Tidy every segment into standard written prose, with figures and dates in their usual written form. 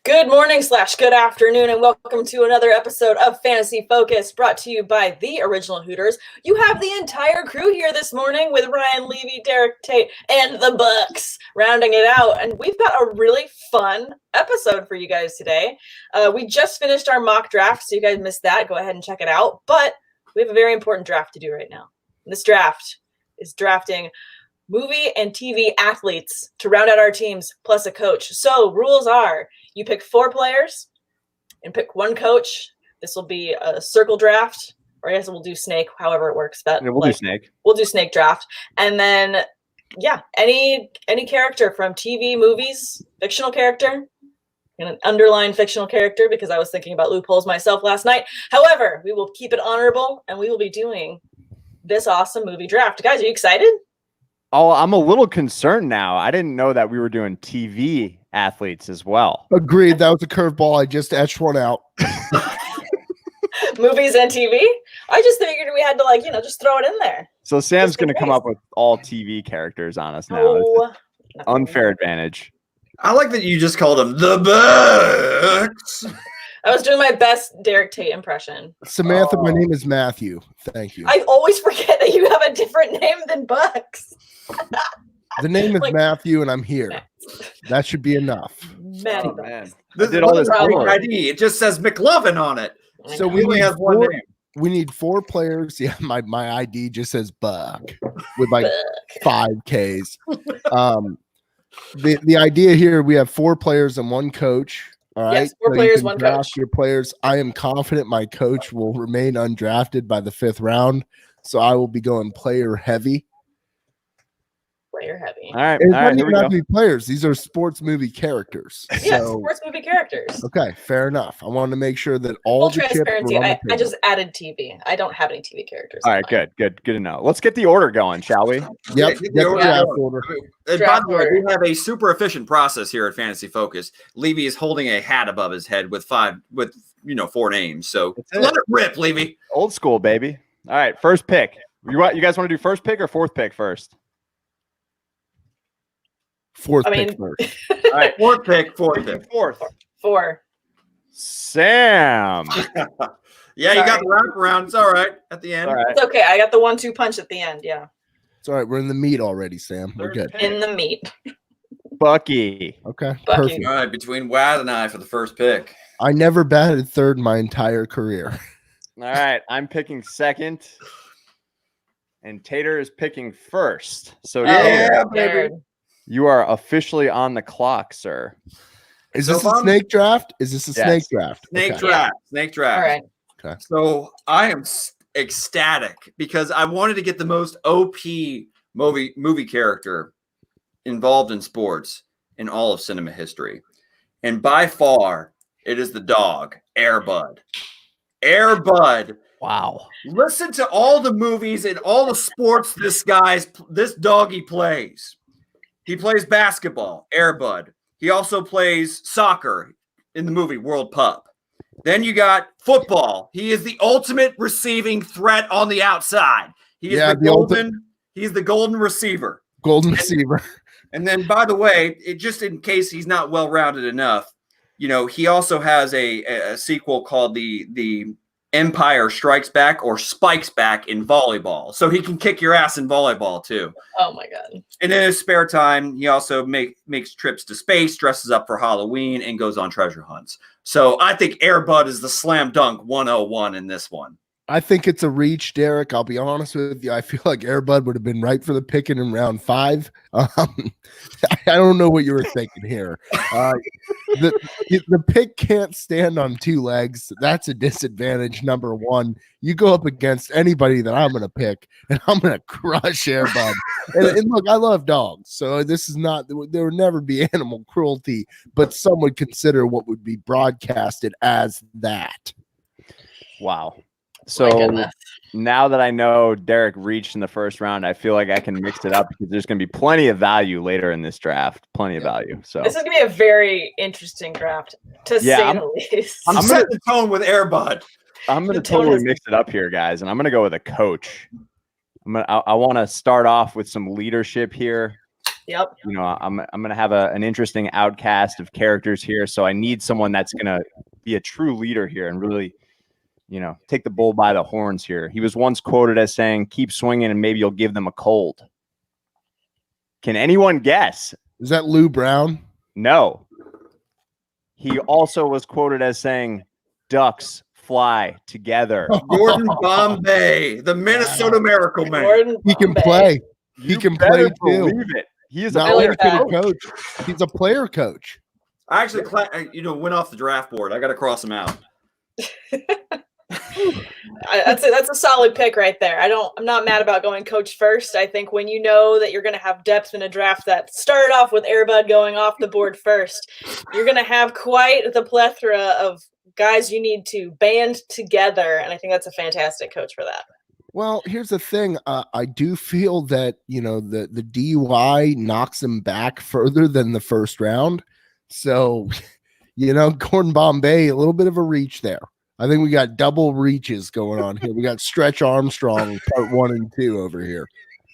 Good morning / good afternoon, and welcome to another episode of Fantasy Focus, brought to you by the Original Hooters. You have the entire crew here this morning with Ryan Levy, Derek Tate, and the Bucks rounding it out. And we've got a really fun episode for you guys today. We just finished our mock draft, so you guys missed that. Go ahead and check it out. But we have a very important draft to do right now. This draft is drafting movie and TV athletes to round out our teams, plus a coach. So rules are, you pick 4 players and pick 1 coach. This will be a circle draft, or I guess we'll do snake, however it works. But we'll do snake. We'll do snake draft. And then, yeah, any character from TV, movies, fictional character, and an underlined fictional character, because I was thinking about loopholes myself last night. However, we will keep it honorable, and we will be doing this awesome movie draft. Guys, are you excited? Oh, I'm a little concerned now. I didn't know that we were doing TV athletes as well. Agreed. That was a curveball. I just etched one out. Movies and TV? I just figured we had to, just throw it in there. So Sam's going to come up with all TV characters on us now. Oh, unfair advantage. I like that you just called them the Bucks. I was doing my best Derek Tate impression. Samantha, my name is Matthew. Thank you. I always forget that you have a different name than Bucks. The name is Matthew, and I'm here. That should be enough. Matty Oh, Bucks. man. This is all this ID. It just says McLovin on it. So we only have one name. We need 4 players. Yeah, my ID just says Buck with like 5 Ks. The idea here, we have 4 players and 1 coach. All right. Yes, 4 players, 1 coach. Your players. I am confident my coach will remain undrafted by the 5th round, so I will be going player heavy. Player heavy. All right. It's All right. Here we not go. be players. These are sports movie characters. Yeah, So, sports movie characters. okay, fair enough. I wanted to make sure that all Full the chips transparency. were on the I table. just added TV. I don't have any TV characters. All right. Good to know. Let's get the order going, shall we? Yep. Get Get the order draft going. order. And by Draft the way, order. we have a super efficient process here at Fantasy Focus. Levy is holding a hat above his head with 4 names. So let it rip, Levy. Old school, baby. All right. First pick. You guys want to do first pick or 4th pick first? 4th I mean- pick first. All right. 4th pick. 4th pick. 4th. 4. Sam. Yeah, you got the wraparound. It's all right at the end. All right. It's okay. I got the 1-2 punch at the end. Yeah. It's all right. We're in the meat already, Sam. We're Third good. pick. In the meat. Bucky. Okay. Bucky. Perfect. All right, between Wad and I for the first pick. I never batted third my entire career. All right. I'm picking 2nd. And Tater is picking 1st. So Tater, Nerd. you are officially on the clock, sir. Is So this a fun. snake draft? Is this a Yes. snake draft? Snake Okay. draft. Snake draft. All right. So I am ecstatic because I wanted to get the most OP movie character involved in sports in all of cinema history. And by far, it is the dog, Air Bud. Air Bud. Wow. Listen to all the movies and all the sports this doggy plays. He plays basketball, Air Bud. He also plays soccer in the movie World Pup. Then you got football. He is the ultimate receiving threat on the outside. He's the golden receiver. Golden receiver. And then, by the way, just in case he's not well-rounded enough, he also has a sequel called the Empire Strikes Back or Spikes Back in volleyball. So he can kick your ass in volleyball too. Oh my God. And in his spare time, he also makes trips to space, dresses up for Halloween, and goes on treasure hunts. So I think Air Bud is the slam dunk 101 in this one. I think it's a reach, Derek. I'll be honest with you. I feel like Air Bud would have been right for the picking in round 5. I don't know what you were thinking here. The pick can't stand on 2 legs. That's a disadvantage, number 1. You go up against anybody that I'm going to pick, and I'm going to crush Air Bud. And look, I love dogs, so this is not, there would never be animal cruelty, but some would consider what would be broadcasted as that. Wow. My So goodness. now that I know Derek reached in the first round, I feel like I can mix it up because there's going to be plenty of value later in this draft. Plenty of value. So This is going to be a very interesting draft, to say the least. I'm setting the tone with Air Bud. I'm going to The tone totally is- mix it up here, guys, and I'm going to go with a coach. I want to start off with some leadership here. Yep. You know, I'm gonna have an interesting outcast of characters here, so I need someone that's gonna be a true leader here and really, you know, take the bull by the horns here. He was once quoted as saying, "Keep swinging, and maybe you'll give them a cold." Can anyone guess? Is that Lou Brown? No. He also was quoted as saying, "Ducks fly together." Gordon Bombay, the Minnesota Miracle Man. Gordon He can Bombay. play. He You can better play too. believe it. He is a Not I only like player can he that. coach, he's a player coach. I actually, went off the draft board. I got to cross him out. That's a solid pick right there. I'm not mad about going coach first. I think when you know that you're going to have depth in a draft that started off with Airbud going off the board first, you're going to have quite the plethora of guys you need to band together, and I think that's a fantastic coach for that. Well, here's the thing. I do feel that, you know, the DUI knocks him back further than the first round. So, you know, Gordon Bombay, a little bit of a reach there. I think we got double reaches going on here. We got Stretch Armstrong part 1 and 2 over here.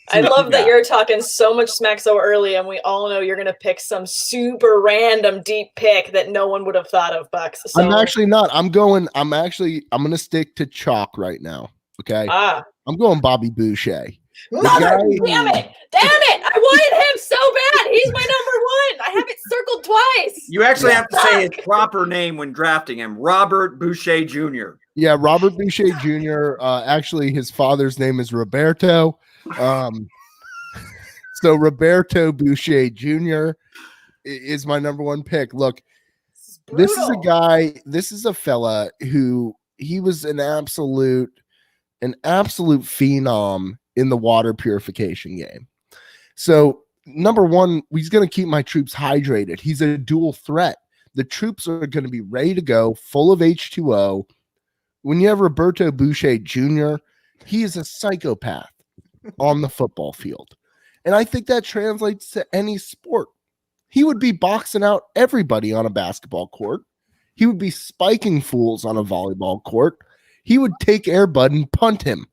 I love that you're talking so much smack so early, and we all know you're going to pick some super random deep pick that no one would have thought of, Bucks. So, I'm actually not. I'm going to stick to chalk right now. Okay. I'm going Bobby Boucher. Damn it. I wanted him so bad. He's my number 1. I have it circled twice. You actually have to say his proper name when drafting him. Robert Boucher Jr. Yeah, Robert Boucher Jr. Actually, his father's name is Roberto. So Roberto Boucher Jr. is my number 1 pick. Look, this is a fella who he was an absolute phenom in the water purification game. So number 1, he's going to keep my troops hydrated. He's a dual threat. The troops are going to be ready to go, full of H2O. When you have Roberto Boucher Jr., he is a psychopath on the football field. And I think that translates to any sport. He would be boxing out everybody on a basketball court. He would be spiking fools on a volleyball court. He would take Airbud and punt him.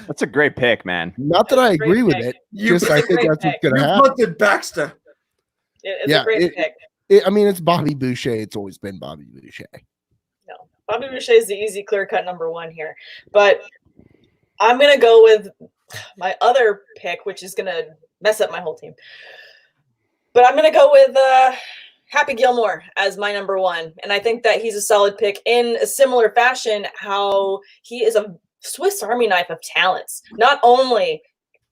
That's a great pick, man. Not that I agree with it. I think that's what's going to happen. You punted Baxter. It's a great pick. It's Bobby Boucher. It's always been Bobby Boucher. No, Bobby Boucher is the easy, clear-cut number 1 here. But I'm going to go with my other pick, which is going to mess up my whole team. But I'm going to go with Happy Gilmore as my number 1. And I think that he's a solid pick in a similar fashion, how he is a Swiss Army knife of talents. Not only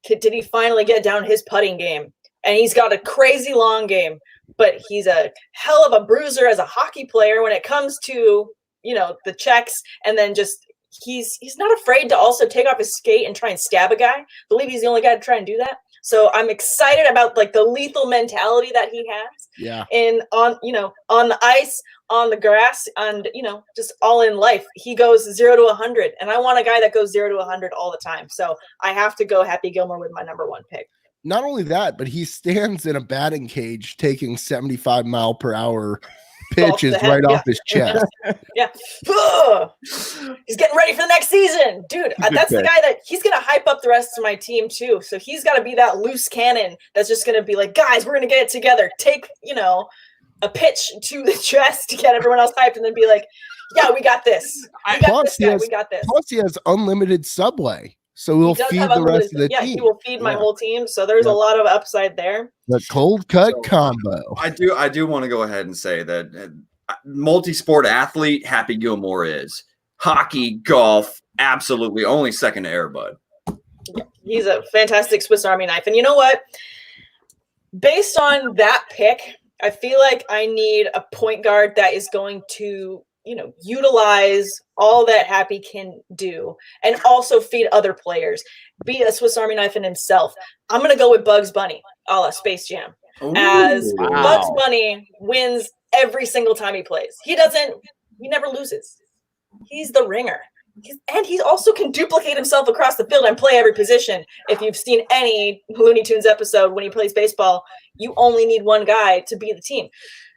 did he finally get down his putting game, and he's got a crazy long game, but he's a hell of a bruiser as a hockey player when it comes to, you know, the checks, and then just he's not afraid to also take off his skate and try and stab a guy. I believe he's the only guy to try and do that. So I'm excited about like the lethal mentality that he has. Yeah. And on the ice, on the grass, and just all in life. He goes 0 to 100, and I want a guy that goes 0 to 100 all the time. So I have to go Happy Gilmore with my number 1 pick. Not only that, but he stands in a batting cage taking 75-mile-per-hour pitches right off his chest. Yeah. He's getting ready for the next season. Dude, that's the guy that he's going to hype up the rest of my team too. So he's got to be that loose cannon that's just going to be like, guys, we're going to get it together. Take, a pitch to the chest to get everyone else hyped and then be like, yeah, we got this. We got this. Plus he has unlimited Subway. So he'll feed the rest of the team. Yeah, he will feed my whole team. So there's a lot of upside there. The cold cut combo. I do want to go ahead and say that multi-sport athlete Happy Gilmore is. Hockey, golf, absolutely only second to Airbud. He's a fantastic Swiss Army knife. And you know what? Based on that pick, I feel like I need a point guard that is going to utilize all that Happy can do and also feed other players, be a Swiss Army knife in himself. I'm going to go with Bugs Bunny, a la Space Jam. Bugs Bunny wins every single time he plays. He never loses. He's the ringer. And he also can duplicate himself across the field and play every position. If you've seen any Looney Tunes episode when he plays baseball, you only need one guy to be the team.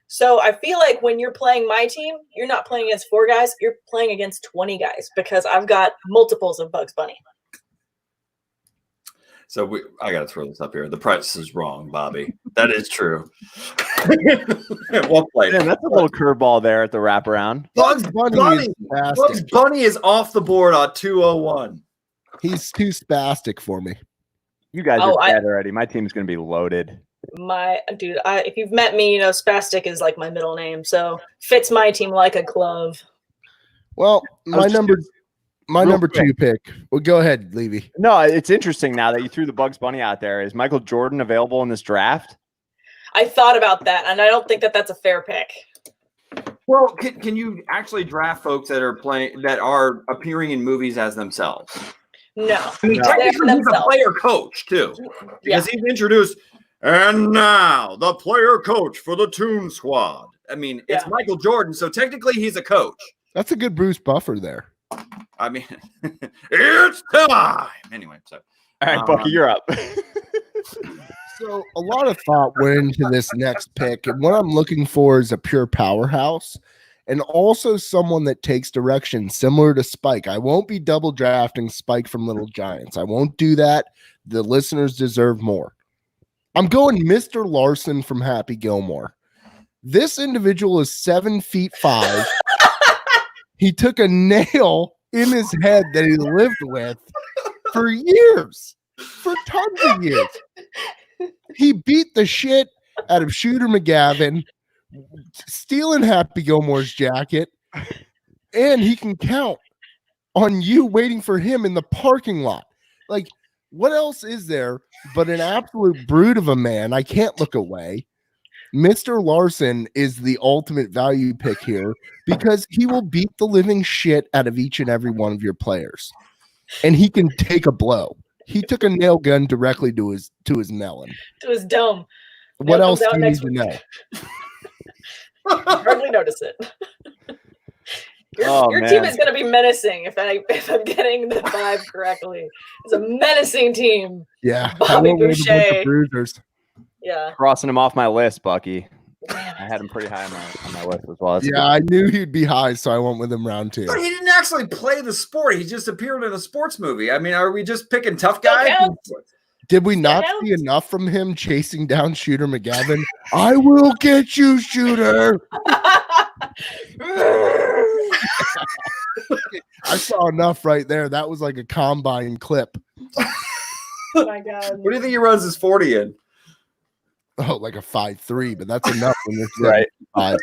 So I feel like when you're playing my team, you're not playing against 4 guys, you're playing against 20 guys because I've got multiples of Bugs Bunny. So I got to throw this up here. The price is wrong, Bobby. That is true. Well played. Man, that's a little curveball there at the wraparound. Bugs Bunny Bugs Bunny is off the board on 201. He's too spastic for me. You guys are dead already. My team's going to be loaded. If you've met me, you know Spastic is like my middle name, so fits my team like a glove. Well, my number 2 pick. Well, go ahead, Levy. No, it's interesting now that you threw the Bugs Bunny out there. Is Michael Jordan available in this draft? I thought about that, and I don't think that that's a fair pick. Well, can you actually draft folks that are appearing in movies as themselves? No. I mean, technically he's a player coach too, because he's introduced. And now the player coach for the Toon Squad. I mean, it's Michael Jordan, so technically he's a coach. That's a good Bruce Buffer there. I mean, it's time. Anyway, so all right, Bucky, you're up. So a lot of thought went into this next pick, and what I'm looking for is a pure powerhouse, and also someone that takes direction similar to Spike. I won't be double drafting Spike from Little Giants. I won't do that. The listeners deserve more. I'm going Mr. Larson from Happy Gilmore. This individual is 7'5". He took a nail in his head that he lived with for years, for tons of years. He beat the shit out of Shooter McGavin, stealing Happy Gilmore's jacket, and he can count on you waiting for him in the parking lot. Like, what else is there but an absolute brute of a man? I can't look away. Mr. Larson is the ultimate value pick here because he will beat the living shit out of each and every one of your players. And he can take a blow. He took a nail gun directly to his melon. To his dome. What else do you need to know? Hardly notice it. Your team is going to be menacing if I'm getting the vibe correctly. It's a menacing team. Yeah. Bobby Boucher. Yeah. Crossing him off my list, Bucky. I had him pretty high on my list as well. That's I knew he'd be high, so I went with him round 2. But he didn't actually play the sport. He just appeared in a sports movie. I mean, are we just picking tough guys? Did we not see enough from him chasing down Shooter McGavin? I will get you, Shooter. I saw enough right there. That was like a combine clip. Oh my God. What do you think he runs his 40 in? Oh, like a 5'3", but that's enough when you're right. 5.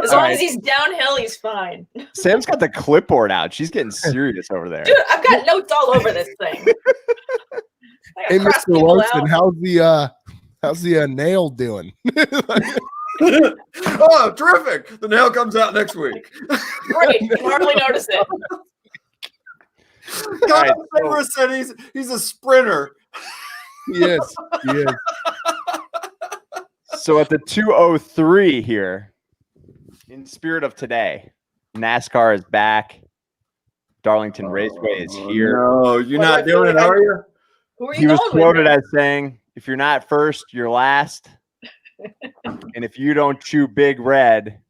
As long as he's downhill, he's fine. Sam's got the clipboard out. She's getting serious over there. Dude, I've got notes all over this thing. Hey, Mr. Larson, how's the nail doing? Oh, terrific. The nail comes out next week. Great. You can hardly notice it. God, right, said he's a sprinter. Yes, he is. So at the 203 here, in spirit of today, NASCAR is back. Darlington Raceway is here. No, you're not doing it, are you? Who are you He was going quoted with? as saying, if you're not first, you're last. And if you don't chew Big Red,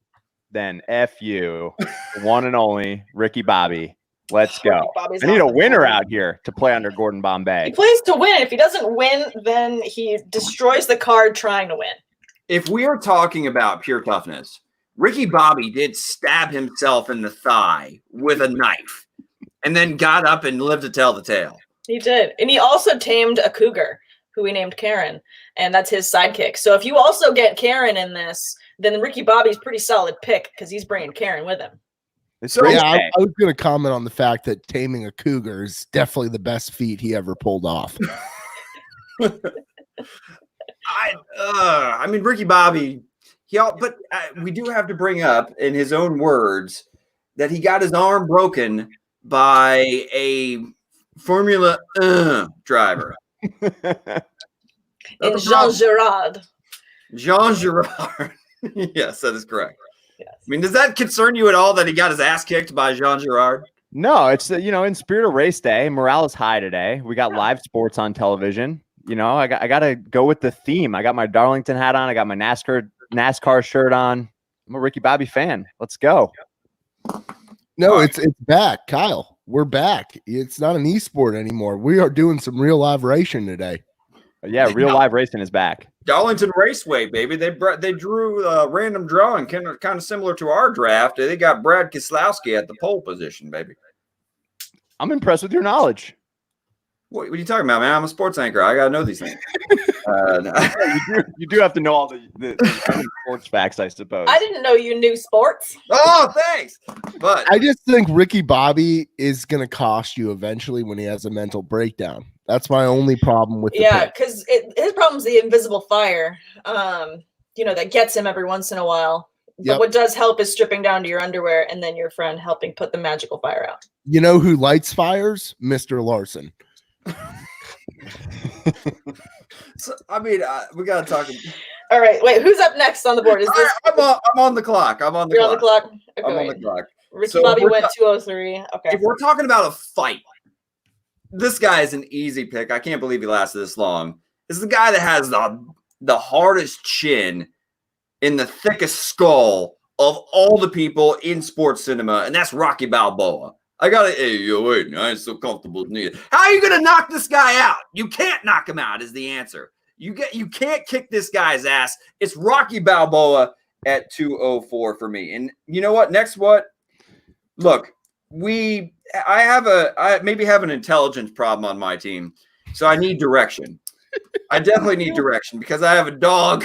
then F you. The one and only Ricky Bobby. Let's go. I need a winner out here to play under Gordon Bombay. He plays to win. If he doesn't win, then he destroys the card trying to win. If we are talking about pure toughness, Ricky Bobby did stab himself in the thigh with a knife and then got up and lived to tell the tale. He did. And he also tamed a cougar who we named Karen, and that's his sidekick. So if you also get Karen in this, then Ricky Bobby's pretty solid pick because he's bringing Karen with him. So yeah, I was going to comment on the fact that taming a cougar is definitely the best feat he ever pulled off. I mean, Ricky Bobby, but we do have to bring up, in his own words, that he got his arm broken by a Formula driver. And Jean Girard. Jean Girard. Yes, that is correct. Yes. I mean, does that concern you at all that he got his ass kicked by Jean Girard? No, it's in spirit of race day. Morale is high today. We got live sports on television. I got to go with the theme. I got my Darlington hat on. I got my NASCAR shirt on. I'm a Ricky Bobby fan. Let's go. No, it's back, Kyle. we're back. It's not an esport anymore. We are doing some real live racing today. Yeah, real live racing is back. Darlington Raceway, baby. They drew a random drawing, kind of similar to our draft. They got Brad Keselowski at the pole position, baby. I'm impressed with your knowledge. What are you talking about, man? I'm a sports anchor. I gotta know these things. You do have to know all the sports facts, I suppose. I didn't know you knew sports. Oh, thanks. But I just think Ricky Bobby is going to cost you eventually when he has a mental breakdown. That's my only problem with the pick. Because his problem's the invisible fire, that gets him every once in a while. But what does help is stripping down to your underwear and then your friend helping put the magical fire out. You know who lights fires? Mr. Larson. So, I mean, we gotta talk. All right, wait. Who's up next on the board? Is this? I'm on the clock. I'm on the You're clock. on the clock. Okay, I'm on the clock. Ricky Bobby went 203. Okay. If we're talking about a fight, this guy is an easy pick. I can't believe he lasted this long. This is the guy that has the hardest chin in the thickest skull of all the people in sports cinema, and that's Rocky Balboa. I gotta, wait, I ain't so comfortable with neither. How are you gonna knock this guy out? You can't knock him out is the answer. You can't kick this guy's ass. It's Rocky Balboa at 204 for me. And you know what? Look, I maybe have an intelligence problem on my team, so I need direction. I definitely need direction because I have a dog.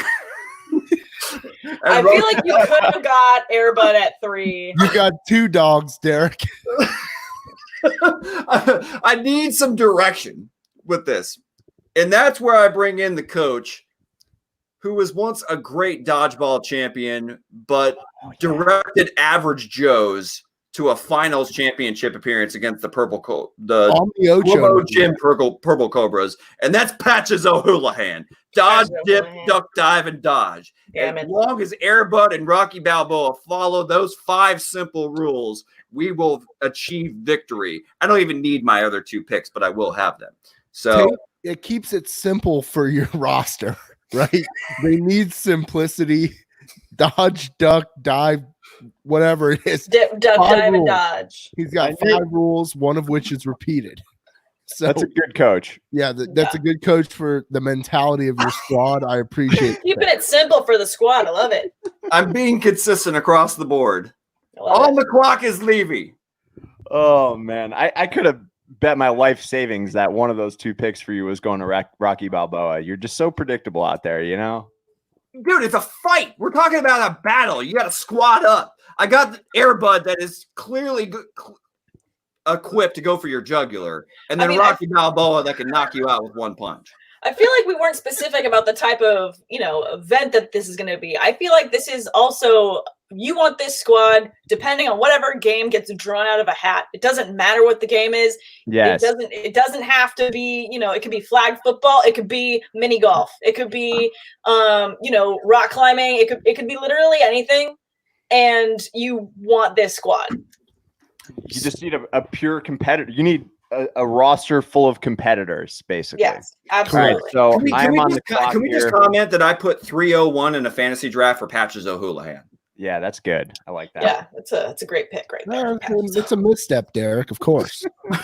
I feel like you could have got Airbud at 3. You got 2 dogs, Derek. I need some direction with this. And that's where I bring in the coach who was once a great dodgeball champion, but directed average Joes to a finals championship appearance against the Purple Cobras. And that's Patches O'Houlihan. Dodge, dip, duck, dive, and dodge. Damn as it. long as Airbud and Rocky Balboa follow those 5 simple rules, we will achieve victory. I don't even need my other 2 picks, but I will have them. So it keeps it simple for your roster, right? They need simplicity. Dodge, duck, dive, whatever it is. Dip, duck, 5 dive, and rules. dodge. He's got 5 rules, one of which is repeated. So That's a good coach. yeah, that's a good coach for the mentality of your squad. I appreciate Keeping it simple for the squad. I love it. I'm being consistent across the board. I love On it. the clock is Levy. Oh man, I could have bet my life savings that one of those 2 picks for you was going to Rocky Balboa. You're just so predictable out there, you know. Dude, it's a fight. We're talking about a battle. You got to squat up. I got the Airbud that is clearly equipped to go for your jugular, and then Rocky Balboa that can knock you out with 1 punch. I feel like we weren't specific about the type of, event that this is going to be. I feel like this is also, you want this squad, depending on whatever game gets drawn out of a hat. It doesn't matter what the game is. Yes. It doesn't have to be, it could be flag football. It could be mini golf. It could be, rock climbing. It could be literally anything. And you want this squad. You just need a pure competitor. You need a roster full of competitors, basically. Yes, absolutely. Right, so can we just comment that I put 301 in a fantasy draft for Patches O'Houlihan? Yeah, that's good. I like that. Yeah, it's a great pick right there. It's a misstep, Derek, of course. All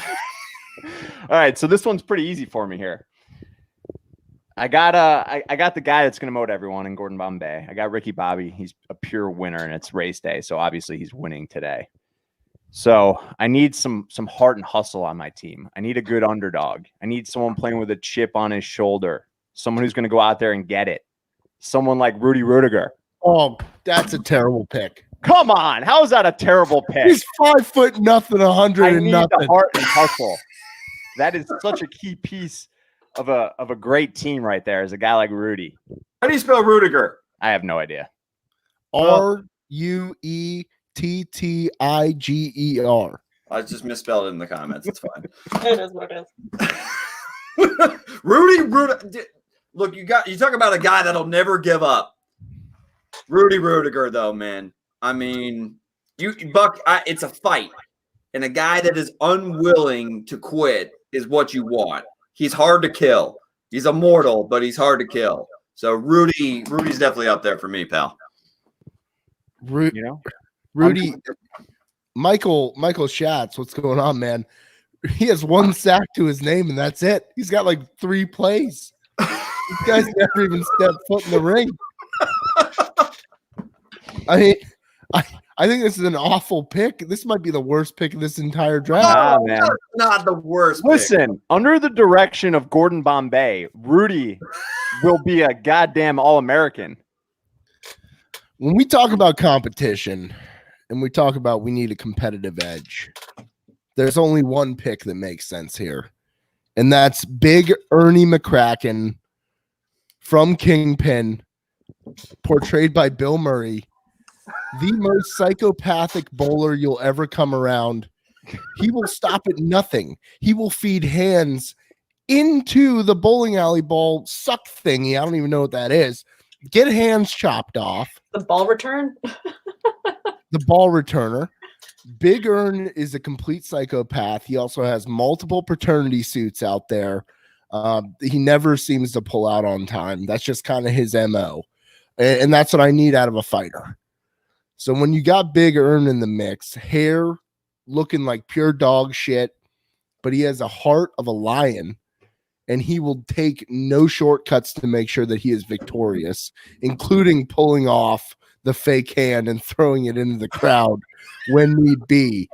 right, so this one's pretty easy for me here. I got the guy that's going to moat everyone in Gordon Bombay. I got Ricky Bobby. He's a pure winner, and it's race day, so obviously he's winning today. So I need some heart and hustle on my team. I need a good underdog. I need someone playing with a chip on his shoulder, someone who's going to go out there and get it. Someone like Rudy Rudiger. Oh, that's a terrible pick. Come on, how is that a terrible pick? He's 5 foot nothing, 100 I and need nothing. the heart and hustle. That is such a key piece of a great team right there. Is a guy like Rudy. How do you spell Rudiger? I have no idea. Ruettiger. I just misspelled it in the comments. It's fine. It is what it is. Rudy. Look, you talk about a guy that'll never give up. Rudy Rudiger, though, man. I mean, it's a fight, and a guy that is unwilling to quit is what you want. He's hard to kill. He's immortal, but he's hard to kill. So Rudy's definitely up there for me, pal. Rudy, Michael Schatz, what's going on, man? He has 1 sack to his name, and that's it. He's got like 3 plays. This guy's never even stepped foot in the ring. I mean, I think this is an awful pick. This might be the worst pick of this entire draft. Man. Not the worst. Listen, under the direction of Gordon Bombay, Rudy will be a goddamn All-American. When we talk about competition and we talk about we need a competitive edge, there's only one pick that makes sense here, and that's Big Ernie McCracken from Kingpin, portrayed by Bill Murray, the most psychopathic bowler you'll ever come around. He will stop at nothing. He will feed hands into the bowling alley ball suck thingy. I don't even know what that is. Get hands chopped off. The ball return? The ball returner. Big Ern is a complete psychopath. He also has multiple paternity suits out there. He never seems to pull out on time. That's just kind of his MO. And that's what I need out of a fighter. So when you got Big Ern in the mix, hair looking like pure dog shit, but he has a heart of a lion, and he will take no shortcuts to make sure that he is victorious, including pulling off the fake hand and throwing it into the crowd when need be.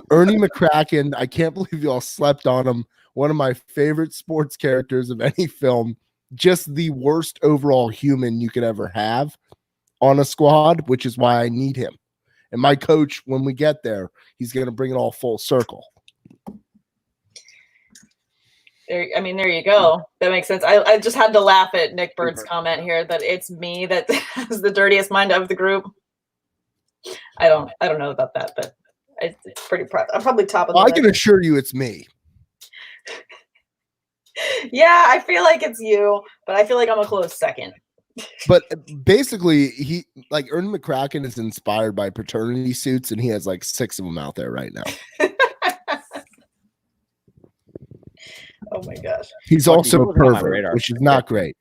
Ernie McCracken, I can't believe you all slept on him. One of my favorite sports characters of any film. Just the worst overall human you could ever have on a squad, which is why I need him. And my coach, when we get there, he's going to bring it all full circle. There you go. That makes sense. I just had to laugh at Nick Bird's comment here that it's me that has the dirtiest mind of the group. I don't know about that, but it's pretty proud. I'm probably top of the list. I can assure you it's me. Yeah, I feel like it's you, but I feel like I'm a close second. But basically, he like Ernie McCracken is inspired by paternity suits, and he has like 6 of them out there right now. Oh my gosh. He's also a pervert, which is not great.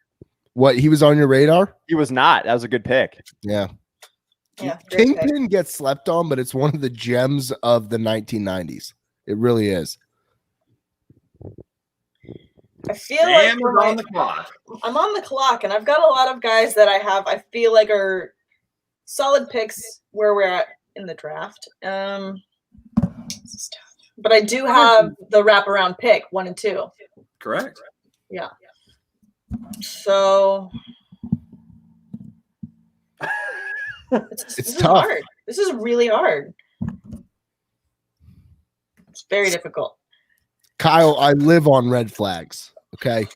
What, he was on your radar? He was not. That was a good pick. Yeah. Yeah. Kingpin gets slept on, but it's one of the gems of the 1990s. It really is. I feel like on the clock. I'm on the clock, and I've got a lot of guys that I feel like are solid picks where we're at in the draft. This is tough. But I do have the wraparound pick 1 and 2. Correct. Yeah. So it's tough. Hard. This is really hard. It's very difficult. Kyle, I live on red flags. Okay.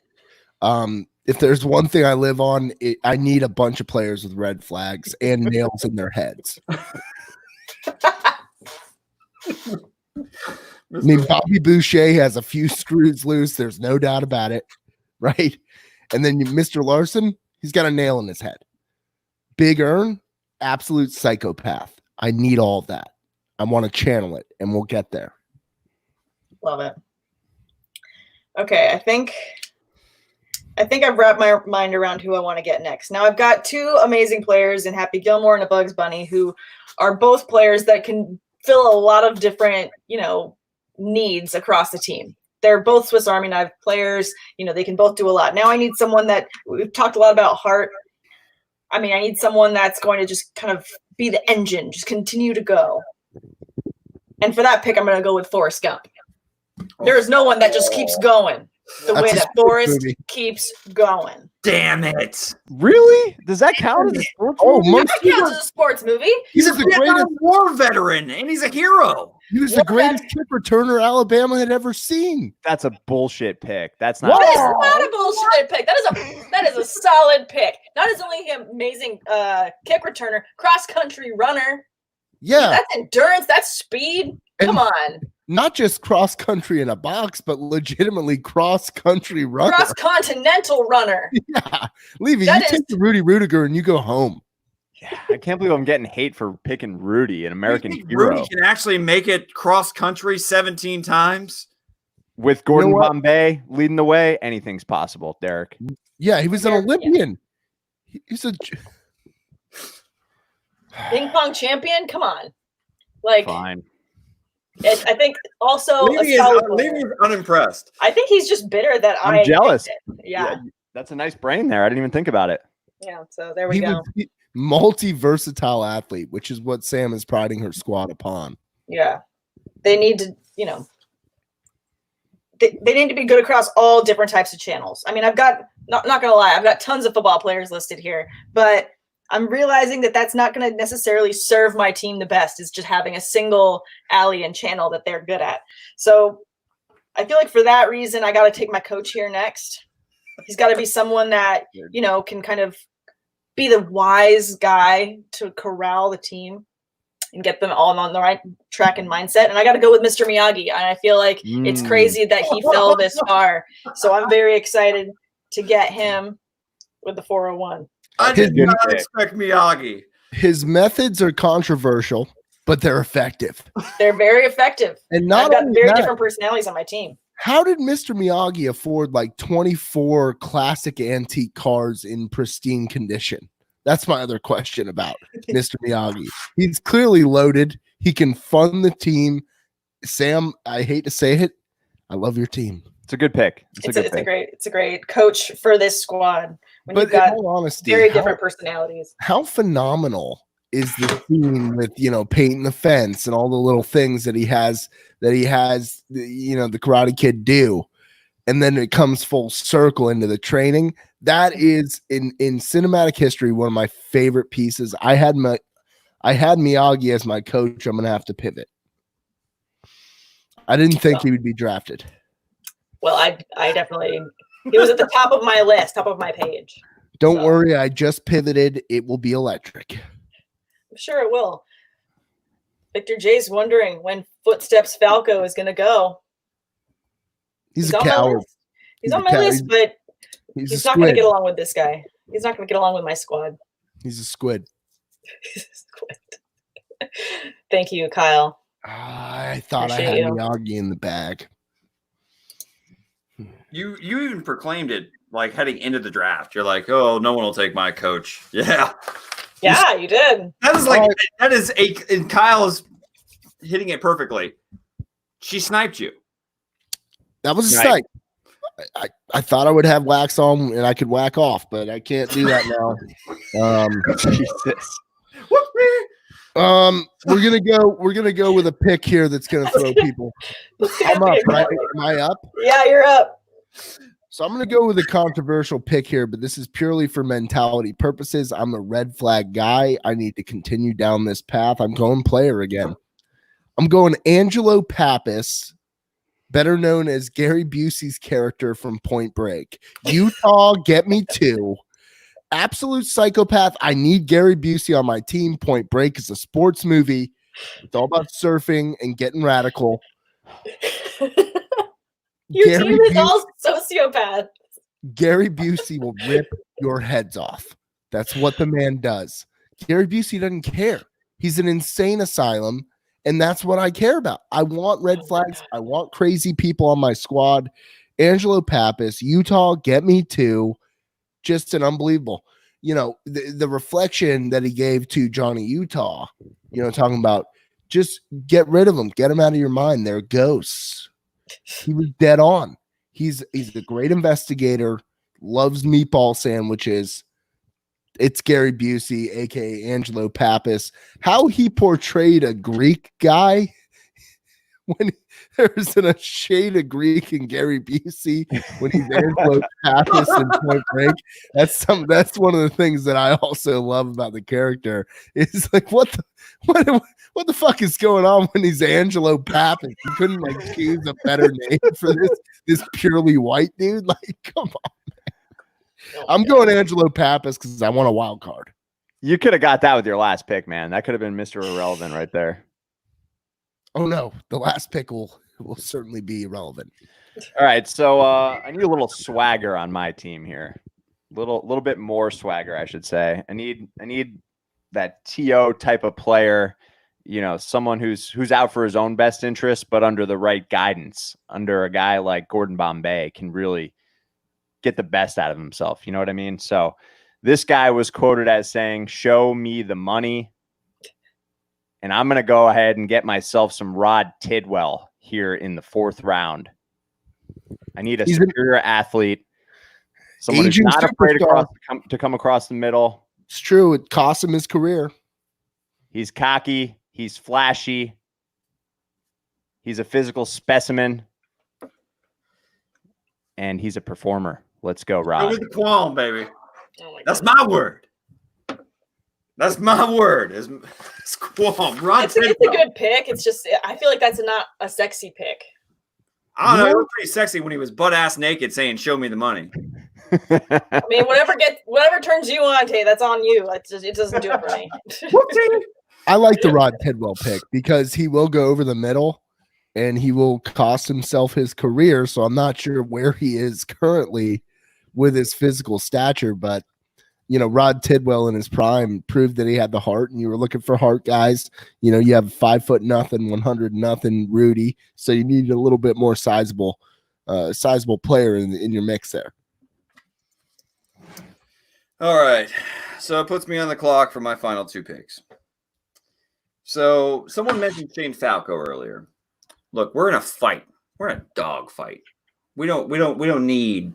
If there's one thing I live on, I need a bunch of players with red flags and nails in their heads. I mean, Bobby Boucher has a few screws loose. There's no doubt about it. Right. And then Mr. Larson, he's got a nail in his head. Big Ern, absolute psychopath. I need all of that. I want to channel it, and we'll get there. Love it. Okay, I think I've wrapped my mind around who I want to get next. Now I've got 2 amazing players in Happy Gilmore and a Bugs Bunny who are both players that can fill a lot of different, needs across the team. They're both Swiss Army knife players. They can both do a lot. Now I need someone that we've talked a lot about heart. I need someone that's going to just kind of be the engine, just continue to go. And for that pick, I'm going to go with Forrest Gump. There is no one that just keeps going the way that Forrest keeps going. Damn it. Really? Does that count as a sports movie? That counts as a sports movie. He's a Vietnam War veteran, and he's a hero. He was the greatest kick returner Alabama had ever seen. That's a bullshit pick. That's not. That is not a bullshit pick. That is a solid pick. Not as only an amazing kick returner, cross country runner. Yeah, that's endurance. That's speed. Come on. Not just cross country in a box, but legitimately cross country runner. Cross continental runner. Yeah, Levy, you take the Rudy Rudiger and you go home. Yeah, I can't believe I'm getting hate for picking Rudy, an American hero. Rudy can actually make it cross country 17 times. With Gordon Bombay leading the way, anything's possible, Derek. Yeah, he was an Olympian. He's a ping pong champion. Come on, fine. I think also Levy is unimpressed. I think he's just bitter that I'm jealous. Yeah. That's a nice brain there. I didn't even think about it. Yeah. So there we go. Multi-versatile athlete, which is what Sam is priding her squad upon. Yeah. They need to, they need to be good across all different types of channels. I mean, I've got, not going to lie, I've got tons of football players listed here, but I'm realizing that that's not going to necessarily serve my team the best, is just having a single alley and channel that they're good at. So I feel like for that reason, I got to take my coach here next. He's got to be someone that, can kind of be the wise guy to corral the team and get them all on the right track and mindset. And I got to go with Mr. Miyagi. And I feel like it's crazy that he fell this far. So I'm very excited to get him with the 401. I did not expect Miyagi. His methods are controversial, but they're effective. They're very effective. And not I've got very different personalities on my team. How did Mr. Miyagi afford like 24 classic antique cars in pristine condition? That's my other question about Mr. Miyagi. He's clearly loaded. He can fund the team. Sam, I hate to say it, I love your team. It's a good pick. It's a great coach for this squad. When you've got very different personalities. How phenomenal is the scene with, painting the fence and all the little things that he has, the Karate Kid do. And then it comes full circle into the training. That is in cinematic history, one of my favorite pieces. I had Miyagi as my coach. I'm going to have to pivot. I didn't think he would be drafted. Well, I definitely, he was at the top of my list, top of my page. Don't worry. I just pivoted. It will be electric. I'm sure it will. Victor J's wondering when Footsteps Falco is going to go. He's a coward. He's on my list, but he's not going to get along with this guy. He's not going to get along with my squad. He's a squid. He's a squid. Thank you, Kyle. I thought I had Miyagi in the bag. You even proclaimed it like heading into the draft. You're like, oh, no one will take my coach. Yeah. Yeah, you did. And Kyle is hitting it perfectly. She sniped you. That was a snipe. I thought I would have wax on and I could whack off, but I can't do that now. Jesus. We're gonna go with a pick here that's gonna throw people. I'm up, right? Am I up? Yeah, you're up. So I'm gonna go with a controversial pick here, but this is purely for mentality purposes. I'm a red flag guy. I need to continue down this path. I'm going player again. I'm going Angelo Pappas, better known as Gary Busey's character from Point Break. Utah, get me two. Absolute psychopath. I need Gary Busey on my team. Point Break is a sports movie. It's all about surfing and getting radical. Your team is all sociopaths. Gary Busey will rip your heads off. That's what the man does. Gary Busey doesn't care. He's an insane asylum, and that's what I care about. I want red flags. I want crazy people on my squad. Angelo Pappas, Utah, get me two. Just an unbelievable, the reflection that he gave to Johnny Utah, talking about just get rid of them, get them out of your mind. They're ghosts. He was dead on. He's a great investigator, loves meatball sandwiches. It's Gary Busey, aka Angelo Pappas. How he portrayed a Greek guy when there's a shade of Greek in Gary Busey when he's Angelo Pappas in Point Break. That's one of the things that I also love about the character. It's like what the fuck is going on when he's Angelo Pappas? You couldn't choose a better name for this purely white dude. Like, come on, man. I'm going Angelo Pappas because I want a wild card. You could have got that with your last pick, man. That could have been Mr. Irrelevant right there. Oh no, the last pick will certainly be irrelevant. All right, so I need a little swagger on my team here. Little bit more swagger, I should say. I need that TO type of player, someone who's out for his own best interest, but under the right guidance, under a guy like Gordon Bombay can really get the best out of himself. You know what I mean? So this guy was quoted as saying, "Show me the money." And I'm going to go ahead and get myself some Rod Tidwell here in the 4th round. I need a superior athlete, someone who's not afraid to come across the middle. It's true. It cost him his career. He's cocky. He's flashy. He's a physical specimen. And he's a performer. Let's go, Rod. Go with the qualm, baby. That's my word. That's my word. It's qualm. It's a good pick. It's just, I feel like that's not a sexy pick. I don't know. It was pretty sexy when he was butt-ass naked saying, "Show me the money." I mean, whatever turns you on, Tay, that's on you. It doesn't do it for me. I like the Rod Tidwell pick because he will go over the middle and he will cost himself his career. So I'm not sure where he is currently with his physical stature, but Rod Tidwell in his prime proved that he had the heart, and you were looking for heart guys. You have 5'0", 100 Rudy, so you need a little bit more sizable player in your mix there. All right, so it puts me on the clock for my final 2 picks. So someone mentioned Shane Falco earlier. Look, we're in a fight. We're in a dog fight. We don't need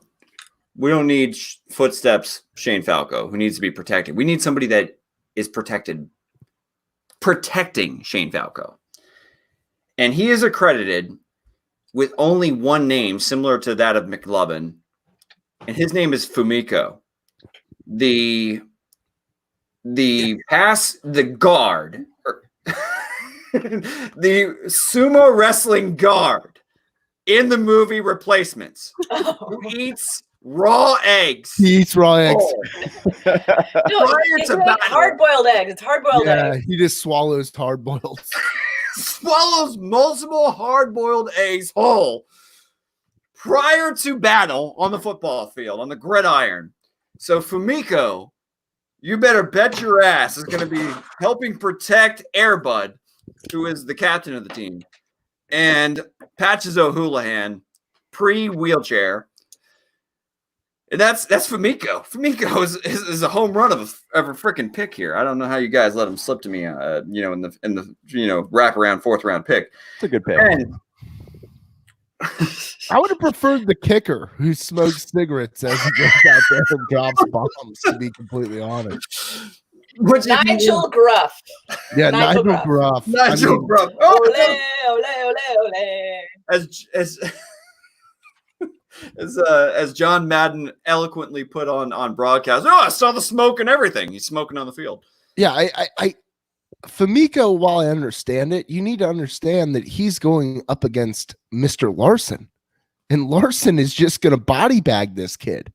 footsteps Shane Falco, who needs to be protected. We need somebody that is protecting Shane Falco. And he is accredited with only one name similar to that of McLovin, and his name is Fumiko. The guard, the sumo wrestling guard in the movie Replacements, who eats raw eggs. He eats raw eggs. It's hard-boiled eggs. It's hard-boiled eggs. He just swallows hard-boiled. Swallows multiple hard-boiled eggs whole prior to battle on the football field, on the gridiron. So Fumiko, you better bet your ass is going to be helping protect Airbud, who is the captain of the team, and Patches O'Houlihan, pre-wheelchair. And that's Fumiko. Fumiko is a home run of a freaking pick here. I don't know how you guys let him slip to me, in the wraparound 4th round pick. It's a good pick. And I would have preferred the kicker who smokes cigarettes as he goes out there and drops bombs, to be completely honest. Nigel Gruff. Yeah, Nigel Gruff. Nigel Gruff. Ole, ole, ole, ole. As John Madden eloquently put on broadcast, I saw the smoke and everything. He's smoking on the field. Yeah, I Fumiko, while I understand it, you need to understand that he's going up against Mr. Larson, and Larson is just going to body bag this kid.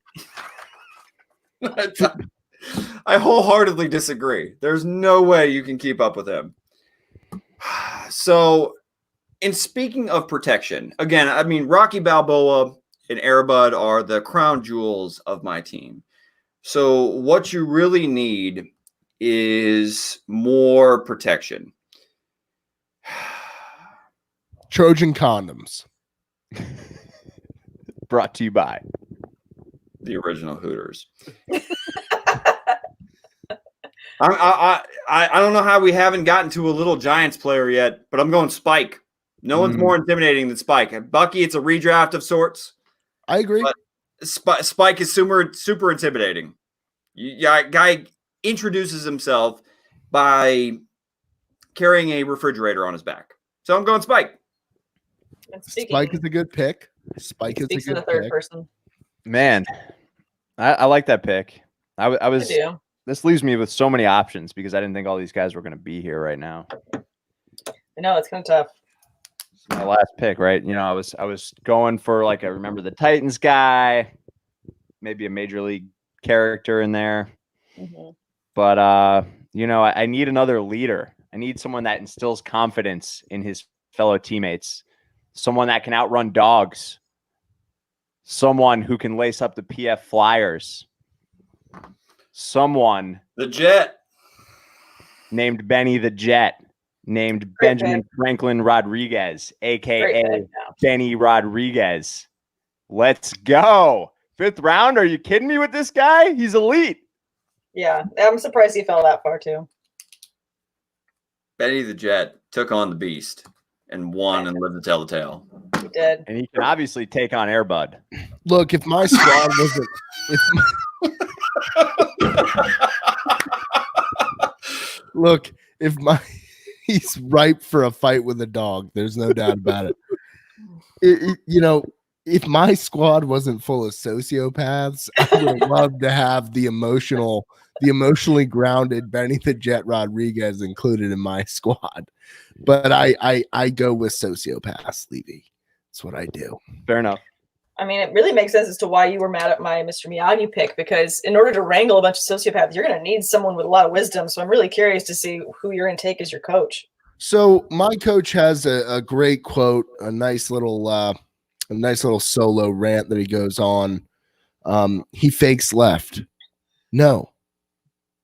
I wholeheartedly disagree. There's no way you can keep up with him. So, in speaking of protection, again, I mean, Rocky Balboa and Airbud are the crown jewels of my team. So what you really need is more protection. Trojan condoms. Brought to you by the original Hooters. I don't know how we haven't gotten to a little Giants player yet, but I'm going Spike. No one's more intimidating than Spike. Bucky, it's a redraft of sorts. I agree. But Spike is super intimidating. Guy introduces himself by carrying a refrigerator on his back. So I'm going Spike. Spike is a good pick. Spike is a good to the third pick. person. Man, I like that pick. I was. I do. This leaves me with so many options because I didn't think all these guys were going to be here right now. I know it's kind of tough. My last pick, right? I was going for I remember the Titans guy, maybe a major league character in there. Mm-hmm. But I need another leader. I need someone that instills confidence in his fellow teammates, someone that can outrun dogs, someone who can lace up the PF Flyers, someone the Jet named Benny the Jet. Named Benjamin Franklin Rodriguez, a.k.a. Benny Rodriguez. Let's go. 5th round? Are you kidding me with this guy? He's elite. Yeah, I'm surprised he fell that far, too. Benny the Jet took on the Beast and won and lived to tell the tale. He did. And he can obviously take on Air Bud. Look, if my squad wasn't, he's ripe for a fight with a dog. There's no doubt about it. If my squad wasn't full of sociopaths, I would love to have the emotionally grounded Benny the Jet Rodriguez included in my squad. But I go with sociopaths, Levy. That's what I do. Fair enough. I mean, it really makes sense as to why you were mad at my Mr. Miyagi pick, because in order to wrangle a bunch of sociopaths, you're going to need someone with a lot of wisdom. So I'm really curious to see who you're going to take as your coach. So my coach has a great quote, a nice little solo rant that he goes on. He fakes left. No,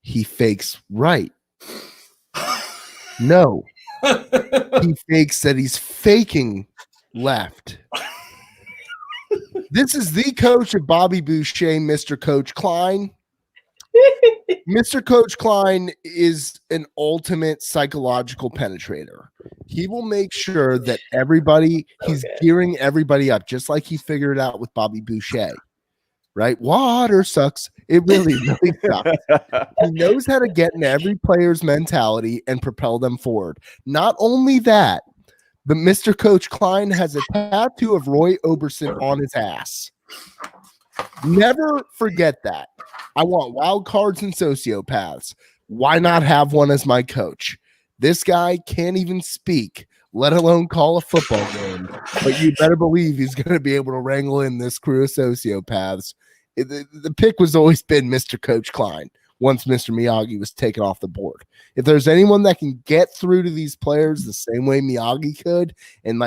he fakes right. No, he fakes that he's faking left. This is the coach of Bobby Boucher, Mr. Coach Klein. Mr. Coach Klein is an ultimate psychological penetrator. He will make sure that he's gearing everybody up, just like he figured it out with Bobby Boucher. Right? Water sucks. It really, really sucks. He knows how to get in every player's mentality and propel them forward. Not only that, but Mr. Coach Klein has a tattoo of Roy Orbison on his ass. Never forget that. I want wild cards and sociopaths. Why not have one as my coach? This guy can't even speak, let alone call a football game. But you better believe he's going to be able to wrangle in this crew of sociopaths. The pick was always been Mr. Coach Klein once Mr. Miyagi was taken off the board. If there's anyone that can get through to these players the same way Miyagi could, and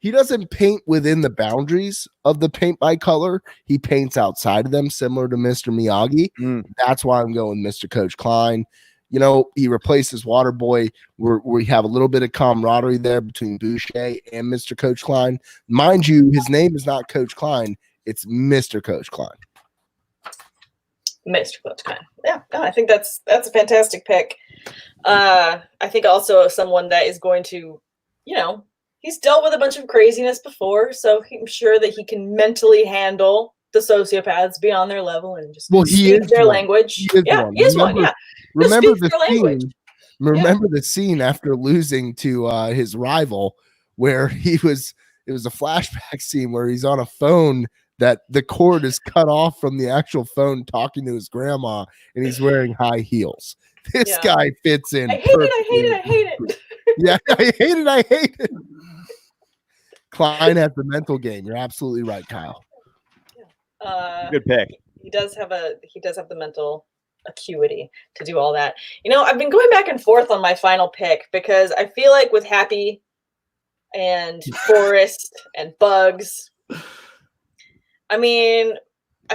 he doesn't paint within the boundaries of the paint by color. He paints outside of them, similar to Mr. Miyagi. That's why I'm going Mr. Coach Klein. He replaces Waterboy. We have a little bit of camaraderie there between Boucher and Mr. Coach Klein. Mind you, his name is not Coach Klein. It's Mr. Coach Klein. Mr. Coach Klein. Yeah, no, I think that's a fantastic pick. I think also someone that is going to, he's dealt with a bunch of craziness before, so I'm sure that he can mentally handle the sociopaths beyond their level and just speak their language. He is one. Yeah. Remember the scene after losing to his rival, where it was a flashback scene where he's on a phone that the cord is cut off from the actual phone talking to his grandma, and he's wearing high heels. This guy fits in. I hate it. Yeah, I hate it. Klein has the mental game. You're absolutely right, Kyle. Good pick. He does have the mental acuity to do all that. I've been going back and forth on my final pick because I feel like with Happy and Forrest and Bugs, I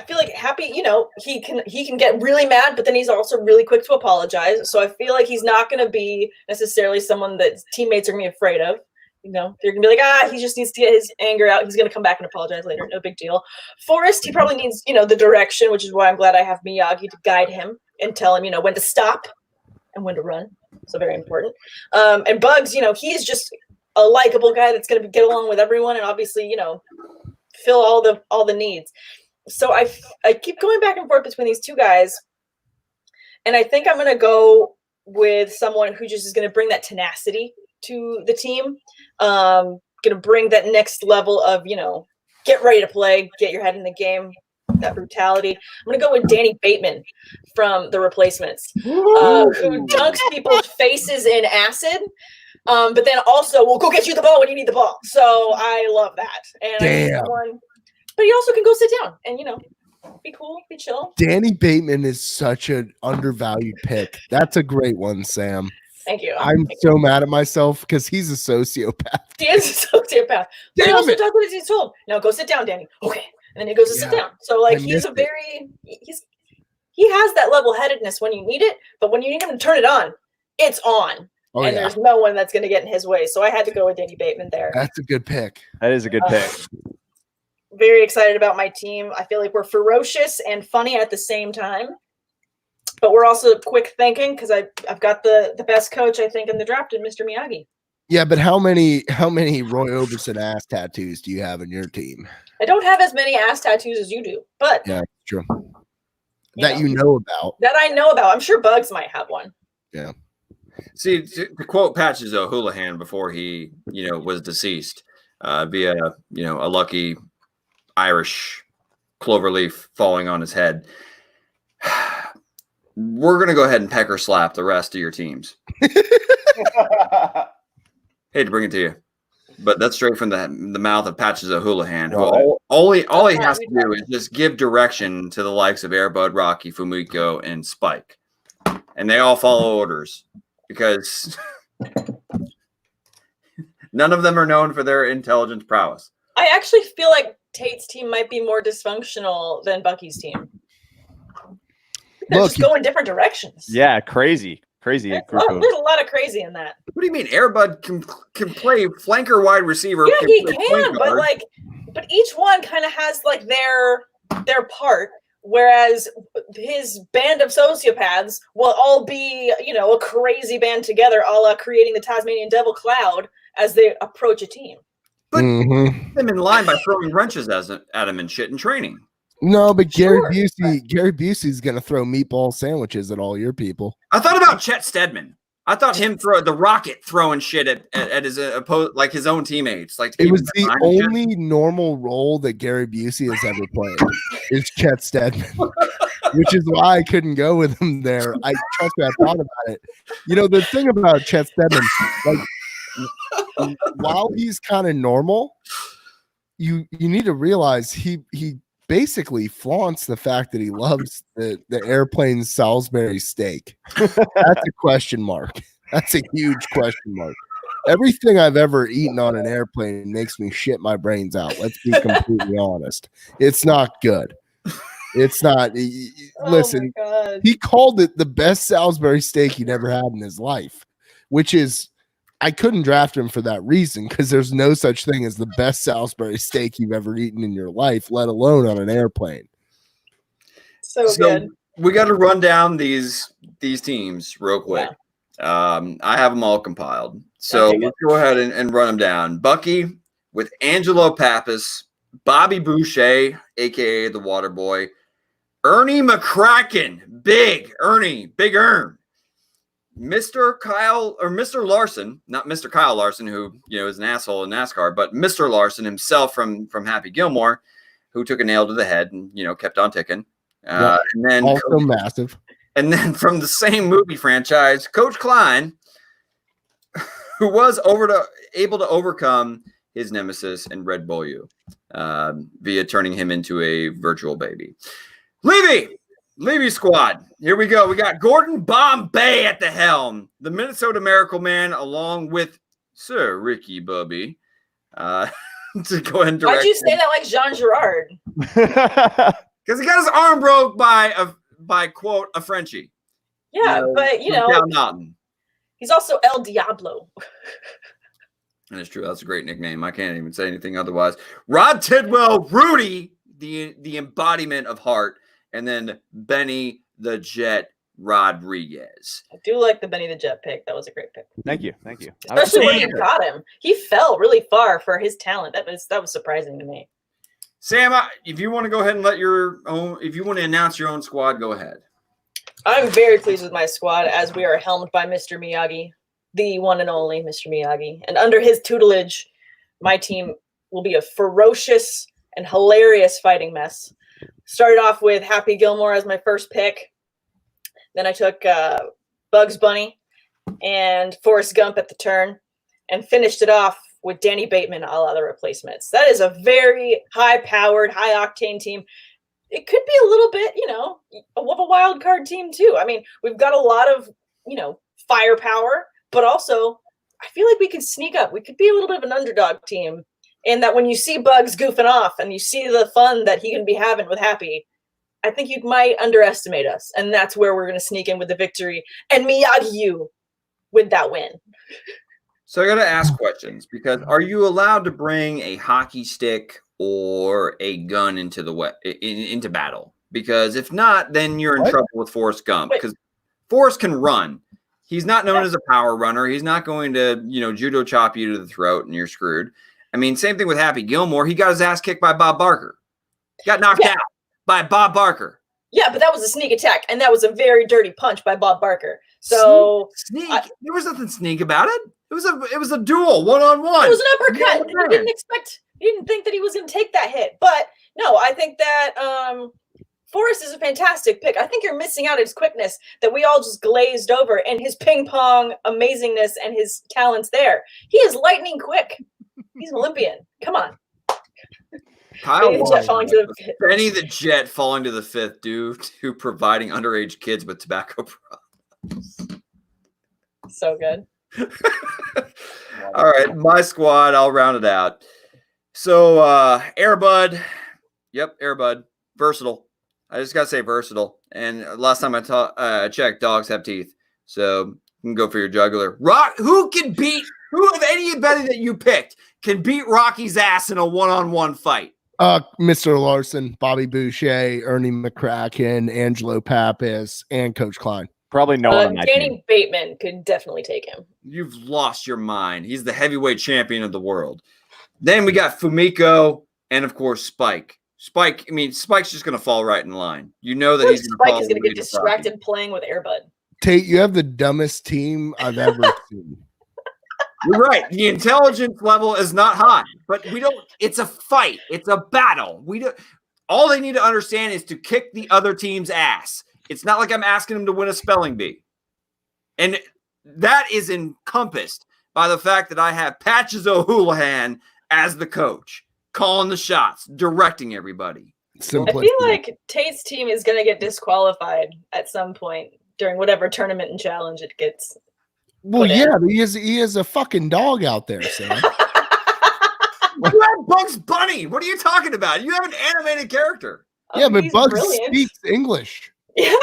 feel like Happy, he can get really mad, but then he's also really quick to apologize. So I feel like he's not going to be necessarily someone that teammates are going to be afraid of. They're going to be like, he just needs to get his anger out. He's going to come back and apologize later. No big deal. Forrest, he probably needs, the direction, which is why I'm glad I have Miyagi to guide him and tell him, when to stop and when to run. So very important. And Bugs, he's just a likable guy that's going to get along with everyone and obviously, fill all the needs. So I keep going back and forth between these two guys. And I think I'm going to go with someone who just is going to bring that tenacity to the team. Going to bring that next level of, get ready to play, get your head in the game, that brutality. I'm going to go with Danny Bateman from The Replacements, who dunks people's faces in acid. But then also will go get you the ball when you need the ball. So I love that. And but he also can go sit down and, be cool, be chill. Danny Bateman is such an undervalued pick. That's a great one, Sam. Thank you. I'm so mad at myself because he's a sociopath. He is a sociopath. But he also does what he's told. Now go sit down, Danny. Okay. And then he goes to sit down. So he has that level-headedness when you need it, but when you need him to turn it on, it's on. There's no one that's going to get in his way. So I had to go with Danny Bateman there. That's a good pick. That is a good pick. Very excited about my team. I feel like we're ferocious and funny at the same time. but we're also quick thinking because I've got the best coach I think in the draft in Mr. Miyagi. Yeah, but how many Roy Orbison ass tattoos do you have in your team? I don't have as many ass tattoos as you do, but Yeah, true. you know about. That I know about. I'm sure Bugs might have one. Yeah. See, to quote Patches O'Houlihan before he, was deceased, via, a lucky Irish cloverleaf falling on his head. We're going to go ahead and pecker slap the rest of your teams. Hate to bring it to you, but that's straight from the mouth of Patches O'Houlihan, who all he has to do is just give direction to the likes of Airbud, Rocky, Fumiko, and Spike. And they all follow orders because none of them are known for their intelligence prowess. I actually feel like Tate's team might be more dysfunctional than Bucky's team. They're just going different directions. Yeah, crazy. There's a lot of crazy in that. What do you mean? Airbud can play flanker wide receiver. Yeah, he can, but each one kind of has like their part. Whereas his band of sociopaths will all be, a crazy band together, a la creating the Tasmanian Devil Cloud as they approach a team. But them in line by throwing wrenches at him and shit in training. No, but Gary Busey's gonna throw meatball sandwiches at all your people. I thought about Chet Stedman. I thought him the Rocket throwing shit at his like his own teammates. Like it was the only normal role that Gary Busey has ever played is Chet Stedman, which is why I couldn't go with him there. I thought about it. The thing about Chet Stedman, like while he's kind of normal, you need to realize he basically flaunts the fact that he loves the airplane Salisbury steak. That's a question mark. That's a huge question mark. Everything I've ever eaten on an airplane makes me shit my brains out. Let's be completely honest. It's not good. It's not. Listen, he called it the best Salisbury steak he'd ever had in his life, which is, I couldn't draft him for that reason because there's no such thing as the best Salisbury steak you've ever eaten in your life, let alone on an airplane. So good. We got to run down these teams real quick. Yeah. I have them all compiled. So let's go ahead and run them down. Bucky with Angelo Pappas, Bobby Boucher, a.k.a. the Water Boy, Ernie McCracken, Big Ern. Mr. Larson, not Mr. Kyle Larson, who is an asshole in NASCAR, but Mr. Larson himself from Happy Gilmore, who took a nail to the head and kept on ticking. And then also massive. And then from the same movie franchise, Coach Klein, who was able to overcome his nemesis in Red Bull U via turning him into a virtual baby. Levy squad. Here we go. We got Gordon Bombay at the helm, the Minnesota Miracle Man, along with Sir Ricky Bubby. To go ahead and direct. Why'd you say that like Jean Girard? Because he got his arm broke by quote a Frenchie. Yeah, but he's also El Diablo. And it's true. That's a great nickname. I can't even say anything otherwise. Rod Tidwell, Rudy, the embodiment of heart. And then Benny the Jet Rodriguez. I do like the Benny the Jet pick. That was a great pick. Thank you. Especially when you caught him. He fell really far for his talent. That was surprising to me. Sam, if you want to go ahead and if you want to announce your own squad, go ahead. I'm very pleased with my squad as we are helmed by Mr. Miyagi, the one and only Mr. Miyagi. And under his tutelage, my team will be a ferocious and hilarious fighting mess. Started off with Happy Gilmore as my first pick. Then I took Bugs Bunny and Forrest Gump at the turn and finished it off with Danny Bateman, all other replacements. That is a very high-powered, high-octane team. It could be a little bit, of a wild card team too. I mean, we've got a lot of, firepower, but also I feel like we can sneak up. We could be a little bit of an underdog team. And that when you see Bugs goofing off and you see the fun that he can be having with Happy, I think you might underestimate us. And that's where we're going to sneak in with the victory and Miyagi you with that win. So I got to ask questions because are you allowed to bring a hockey stick or a gun into battle? because if not, then you're in What? trouble with Forrest Gump because Forrest can run. He's not known as a power runner. He's not going to, judo chop you to the throat and you're screwed. I mean, same thing with Happy Gilmore. He got his ass kicked by Bob Barker. Got knocked out by Bob Barker. Yeah, but that was a sneak attack, and that was a very dirty punch by Bob Barker. So sneak. There was nothing sneak about it. It was a duel, one-on-one. It was an uppercut. You didn't think that he was going to take that hit. But no, I think that Forrest is a fantastic pick. I think you're missing out his quickness that we all just glazed over, and his ping pong amazingness and his talents there. He is lightning quick. He's an Olympian. Come on. Benny the Jet falling to the fifth due to providing underage kids with tobacco products. So good. All right, my squad, I'll round it out. So Air Bud. Yep, Air Bud. Versatile. I just gotta say versatile. And last time I checked, dogs have teeth. So you can go for your jugular. Who of anybody that you picked can beat Rocky's ass in a one-on-one fight? Mr. Larson, Bobby Boucher, Ernie McCracken, Angelo Pappas, and Coach Klein. Probably no one on my Danny team. Bateman could definitely take him. You've lost your mind. He's the heavyweight champion of the world. Then we got Fumiko and, of course, Spike. Spike's just going to fall right in line. You know that he's Spike is going to get distracted playing with Air Bud. Tate, you have the dumbest team I've ever seen. You're right. The intelligence level is not high, but it's a fight. It's a battle. All they need to understand is to kick the other team's ass. It's not like I'm asking them to win a spelling bee. And that is encompassed by the fact that I have Patches O'Houlihan as the coach, calling the shots, directing everybody. I feel like Tate's team is going to get disqualified at some point during whatever tournament and challenge it gets. Well, yeah, but he is a fucking dog out there, Sam. You have Bugs Bunny. What are you talking about? You have an animated character. Yeah, but Bugs speaks English. Yeah,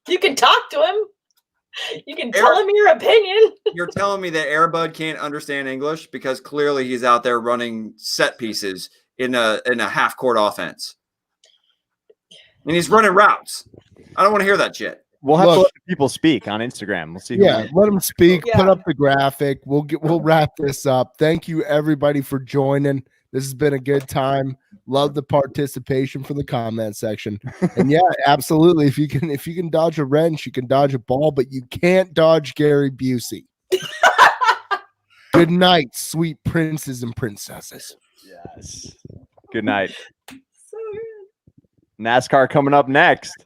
you can talk to him. You can tell him your opinion. You're telling me that Air Bud can't understand English because clearly he's out there running set pieces in a half-court offense. And he's running routes. I don't want to hear that shit. We'll have to let people speak on Instagram. We'll see. Yeah, let them speak. Yeah. Put up the graphic. We'll wrap this up. Thank you everybody for joining. This has been a good time. Love the participation from the comment section. And yeah, absolutely. If you can dodge a wrench, you can dodge a ball, but you can't dodge Gary Busey. Good night, sweet princes and princesses. Yes. Good night. So good. NASCAR coming up next.